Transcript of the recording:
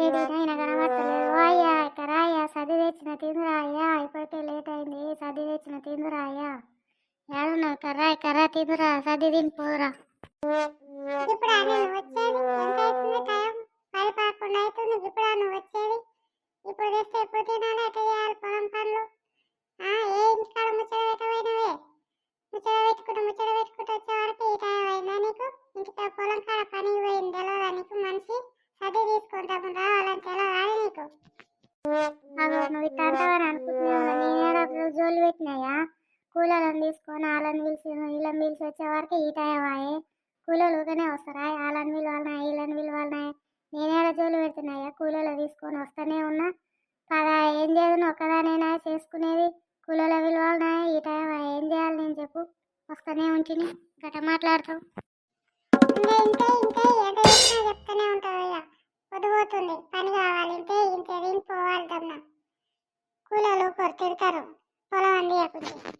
ఏడినైనా కనబడతలేదు. అయ్యా రాయ్యా సర్ది తెచ్చిన తిందురా అయ్యా, ఇప్పటికే లేట్ అయింది, సర్ది తెచ్చిన తిందురా అయ్యా. ఏడున్నావు కర్రా తిందురా, సర్ది తినిపోదురా. ఇప్పుడు నువ్వు వచ్చేది ఎంత అవుతుంది టైం? 10, 11 అవుతుంది. ఇప్పుడు నువ్వు వచ్చేది ఇప్పుడు తెస్తే ఎప్పుడు తినాలి? ఎట్లా చేయాలి పొలం పనులు? ఏ ఇంటికాడ ముచ్చట పెట్టబోయినవే? ముచ్చట పెట్టుకుంటూ వచ్చే వరకు ఈ టైం అయిందా నీకు? ఇంటికా పొలం కాడ పని పోయింది తెలియదా నీకు? మనిషి సర్ది తీసుకుంటాము రావాలని తెలియదా నీకు? నువ్వు ఇట్లా అంటావని అనుకుంటున్నావు. నేను జోలు పెట్టినాయా? కూలర్లను తీసుకొని వాళ్ళని పిలిచి వీళ్ళని పిలిచి వచ్చే వరకు ఈ టైం అయ్యే. కూలర్లు ఊకనే వస్తారా? వాళ్ళని పిలవాలన్నాయి వీళ్ళని పిలవాలన్నాయి. నేనేడ జోలు పెడుతున్నాయా? కూలర్లు తీసుకొని వస్తూనే ఉన్నా కదా. ఏం చేయదు ఒక్కదానైనా చేసుకునేది? కూలర్ల పిలవాలన్నాయి ఈ టైం ఏం చేయాలి నేను చెప్పు? వస్తూనే ఉంచిని గట్ట మాట్లాడతావు. ఇంతే ఇంతే ఎంత చేసినా చెప్తూనే ఉంటావు. ఇక పొద్దుపోతుంది, పని కావాలి. ఇంతే తినిపోవాలి. దమ్న కూలర్లు తిడతారు పొలం అంది.